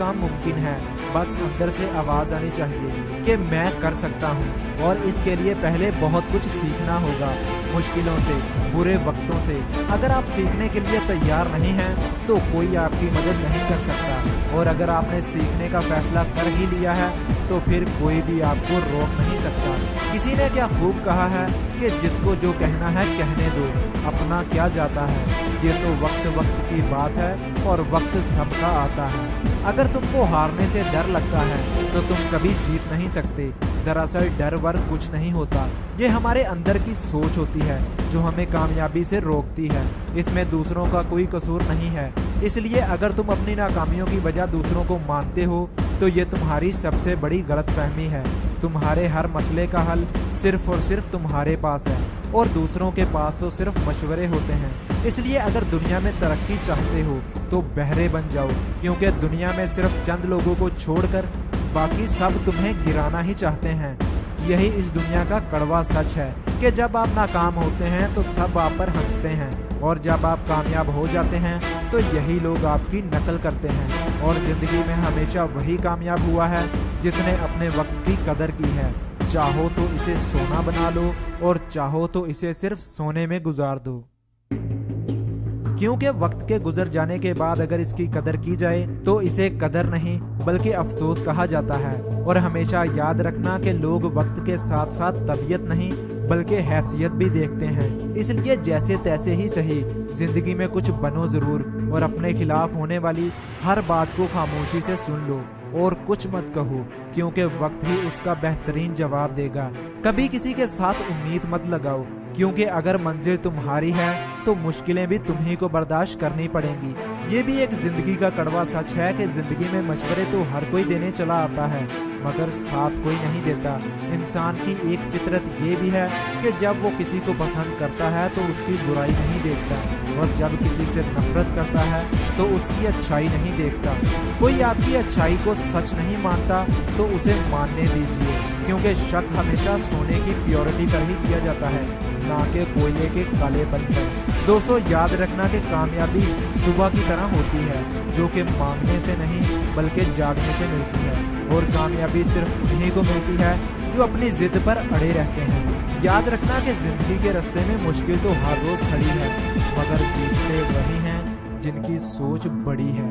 काम मुमकिन है, बस अंदर से आवाज़ आनी चाहिए कि मैं कर सकता हूँ। और इसके लिए पहले बहुत कुछ सीखना होगा, मुश्किलों से, बुरे वक्तों से। अगर आप सीखने के लिए तैयार नहीं हैं तो कोई आपकी मदद नहीं कर सकता, और अगर आपने सीखने का फैसला कर ही लिया है तो फिर कोई भी आपको रोक नहीं सकता। किसी ने क्या खूब कहा है कि जिसको जो कहना है कहने दो, अपना क्या जाता है। ये तो वक्त वक्त की बात है और वक्त सबका आता है। अगर तुमको हारने से डर लगता है तो तुम कभी जीत नहीं सकते। दरअसल डर वर कुछ नहीं होता, ये हमारे अंदर की सोच होती है जो हमें कामयाबी से रोकती है। इसमें दूसरों का कोई कसूर नहीं है। इसलिए अगर तुम अपनी नाकामियों की वजह दूसरों को मानते हो तो ये तुम्हारी सबसे बड़ी गलतफहमी है। तुम्हारे हर मसले का हल सिर्फ और सिर्फ तुम्हारे पास है, और दूसरों के पास तो सिर्फ मशवरे होते हैं। इसलिए अगर दुनिया में तरक्की चाहते हो तो बहरे बन जाओ, क्योंकि दुनिया में सिर्फ चंद लोगों को छोड़कर बाकी सब तुम्हें गिराना ही चाहते हैं। यही इस दुनिया का कड़वा सच है कि जब आप नाकाम होते हैं तो सब आप पर हंसते हैं, और जब आप कामयाब हो जाते हैं तो यही लोग आपकी नकल करते हैं। और ज़िंदगी में हमेशा वही कामयाब हुआ है जिसने अपने वक्त की कदर की है। चाहो तो इसे सोना बना लो, और चाहो तो इसे सिर्फ सोने में गुजार दो। क्योंकि वक्त के गुजर जाने के बाद अगर इसकी कदर की जाए तो इसे कदर नहीं बल्कि अफसोस कहा जाता है। और हमेशा याद रखना कि लोग वक्त के साथ साथ तबीयत नहीं बल्कि हैसियत भी देखते हैं। इसलिए जैसे तैसे ही सही, जिंदगी में कुछ बनो जरूर, और अपने खिलाफ होने वाली हर बात को खामोशी से सुन लो और कुछ मत कहो, क्योंकि वक्त ही उसका बेहतरीन जवाब देगा। कभी किसी के साथ उम्मीद मत लगाओ, क्योंकि अगर मंजिल तुम्हारी है तो मुश्किलें भी तुम्ही को बर्दाश्त करनी पड़ेंगी। ये भी एक जिंदगी का कड़वा सच है कि जिंदगी में मशवरे तो हर कोई देने चला आता है, मगर साथ कोई नहीं देता। इंसान की एक फितरत ये भी है कि जब वो किसी को पसंद करता है तो उसकी बुराई नहीं देखता, और जब किसी से नफरत करता है तो उसकी अच्छाई नहीं देखता। कोई आपकी अच्छाई को सच नहीं मानता तो उसे मानने दीजिए, क्योंकि शक हमेशा सोने की प्योरिटी पर ही किया जाता है, ना कि कोयले के कालेपन पर। दोस्तों, याद रखना कि कामयाबी सुबह की तरह होती है, जो कि मांगने से नहीं बल्कि जागने से मिलती है। और कामयाबी सिर्फ उन्हीं को मिलती है जो अपनी जिद पर अड़े रहते हैं। याद रखना कि जिंदगी के रास्ते में मुश्किल तो हर रोज खड़ी है, मगर जीतते वही हैं जिनकी सोच बड़ी है।